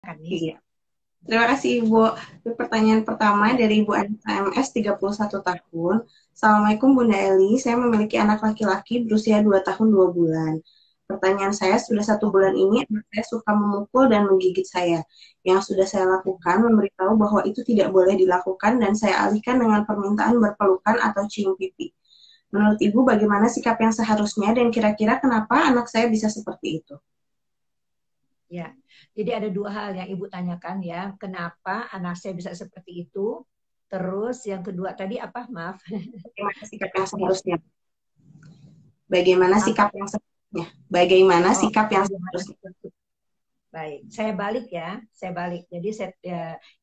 Kan nih. Iya. Terima kasih Ibu. Pertanyaan pertama Ya. dari Ibu Anita MS 31 tahun. Assalamualaikum Bunda Eli, saya memiliki anak laki-laki berusia 2 tahun 2 bulan. Pertanyaan saya, sudah 1 bulan ini anak saya suka memukul dan menggigit saya. Yang sudah saya lakukan, memberitahu bahwa itu tidak boleh dilakukan dan saya alihkan dengan permintaan berpelukan atau cium pipi. Menurut Ibu, bagaimana sikap yang seharusnya dan kira-kira kenapa anak saya bisa seperti itu? Ya, jadi ada dua hal yang Ibu tanyakan ya. Kenapa anak saya bisa seperti itu? Terus yang kedua tadi apa? Maaf. Bagaimana sikap yang seharusnya? Bagaimana sikap Apa? yang seharusnya? Bagaimana Oh, sikap yang bagaimana seharusnya? seperti baik. Saya balik ya. Saya balik. Jadi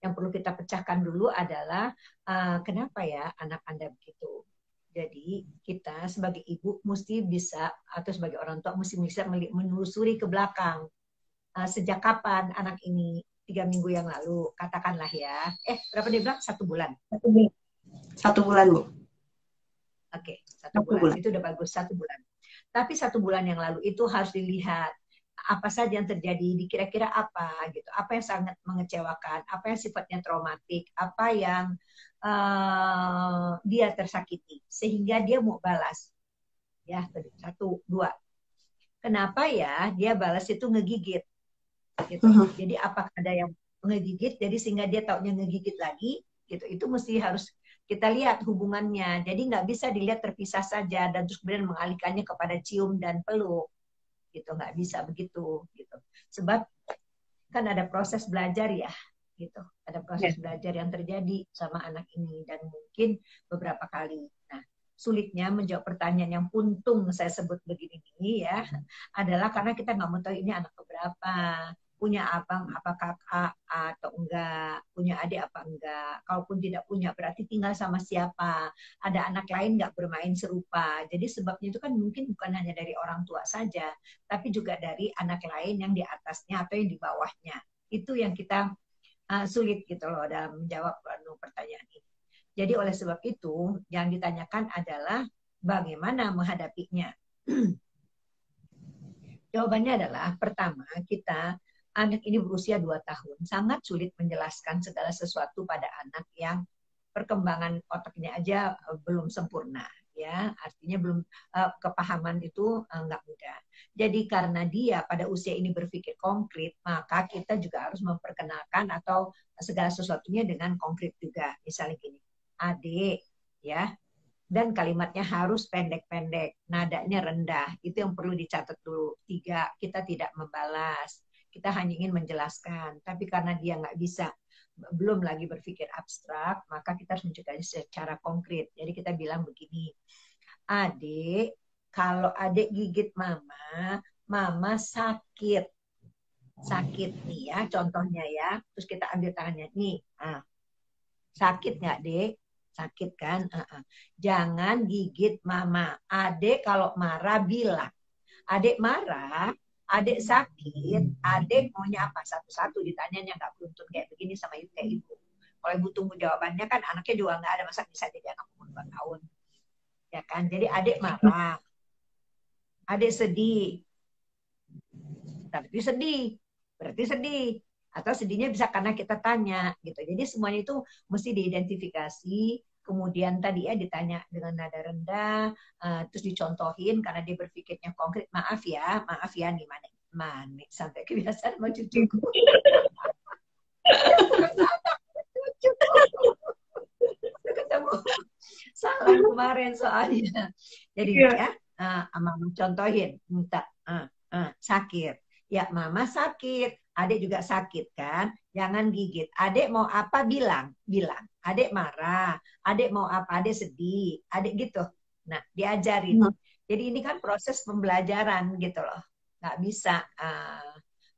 yang perlu kita pecahkan dulu adalah kenapa ya anak Anda begitu. Jadi kita sebagai ibu mesti bisa atau sebagai orang tua mesti bisa menelusuri ke belakang. Sejak kapan anak ini 3 minggu yang lalu katakanlah ya berapa dia bilang 1 bulan. 1 bulan. 1 bulan, Bu. Oke, satu Satu bulan bulan. itu udah bagus 1 bulan. Tapi 1 bulan yang lalu itu harus dilihat apa saja yang terjadi, kira-kira apa gitu, apa yang sangat mengecewakan, apa yang sifatnya traumatik, apa yang dia tersakiti sehingga dia mau balas. Ya, satu, dua. Kenapa ya dia balas itu ngegigit gitu. Jadi apakah ada yang ngegigit jadi sehingga dia taunya ngegigit lagi gitu. Itu mesti harus kita lihat hubungannya. Jadi nggak bisa dilihat terpisah saja dan terus kemudian mengalihkannya kepada cium dan peluk gitu. Nggak bisa begitu gitu. Sebab kan ada proses belajar ya gitu. Ada Ya. proses belajar yang terjadi sama anak ini dan mungkin beberapa kali. Nah, sulitnya menjawab pertanyaan yang puntung saya sebut begini nih ya adalah karena kita nggak mau tahu ini anak keberapa, punya abang apa kakak atau enggak, punya adik apa enggak. Kalaupun tidak punya berarti tinggal sama siapa, ada anak lain nggak bermain serupa. Jadi sebabnya itu kan mungkin bukan hanya dari orang tua saja tapi juga dari anak lain yang di atasnya atau yang di bawahnya. Itu yang kita sulit gitu loh dalam menjawab pertanyaan ini. Jadi oleh sebab itu yang ditanyakan adalah bagaimana menghadapinya. Jawabannya adalah pertama kita anak ini berusia 2 tahun sangat sulit menjelaskan segala sesuatu pada anak yang perkembangan otaknya aja belum sempurna ya artinya belum kepahaman itu nggak mudah. Jadi karena dia pada usia ini berpikir konkret maka kita juga harus memperkenalkan atau segala sesuatunya dengan konkret juga. Misalnya gini, adik ya, dan kalimatnya harus pendek-pendek, nadanya rendah. Itu yang perlu dicatat dulu. 3, kita tidak membalas. Kita hanya ingin menjelaskan. Tapi karena dia nggak bisa, belum lagi berpikir abstrak, maka kita harus menunjukkan secara konkret. Jadi kita bilang begini, adik, kalau adik gigit mama, mama sakit. Sakit nih ya, contohnya ya. Terus kita ambil tangannya, nih, sakit nggak, dek? Sakit kan? Jangan gigit mama. Adek kalau marah bilang. Adek marah, adek sakit, adek maunya apa? Satu-satu ditanyanya nggak beruntun kayak begini sama ibu kayak ibu. Kalau ibu tunggu jawabannya kan anaknya juga nggak ada masa bisa jadi anak umur 2 tahun. Ya kan? Jadi adek marah, adek sedih, tapi sedih, berarti sedih. Atau sedihnya bisa karena kita tanya gitu. Jadi semuanya itu mesti diidentifikasi, kemudian tadi ya ditanya dengan nada rendah, terus dicontohin karena dia berpikirnya konkret. Maaf ya nih mana sampai kebiasaan sama cucuku. Terus anak cucuku ketemu salah kemarin soalnya. Jadi Iya. ya, mama contohin, minta sakit. Ya mama sakit, adik juga sakit kan? Jangan gigit. Adik mau apa bilang, bilang. Adik marah, adik mau apa, adik sedih, adik gitu. Nah diajarin. Jadi ini kan proses pembelajaran gitu loh. Nggak bisa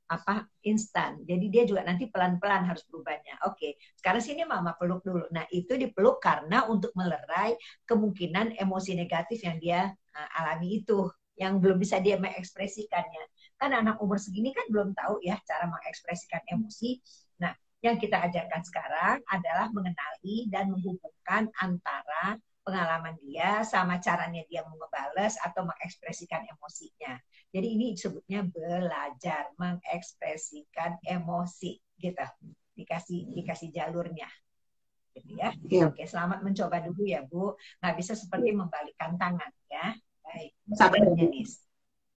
apa instan. Jadi dia juga nanti pelan-pelan harus berubahnya. Oke, sekarang sini mama peluk dulu. Nah itu dipeluk karena untuk melerai kemungkinan emosi negatif yang dia alami itu, yang belum bisa dia mengekspresikannya. Kan anak umur segini kan belum tahu ya cara mengekspresikan emosi. Nah, yang kita ajarkan sekarang adalah mengenali dan menghubungkan antara pengalaman dia sama caranya dia mau ngebales atau mengekspresikan emosinya. Jadi ini disebutnya belajar mengekspresikan emosi gitu. Dikasih jalurnya gitu ya. Iya. Oke, selamat mencoba dulu ya Bu. Nggak bisa seperti membalikkan tangan ya. Baik, Sabar. Nis.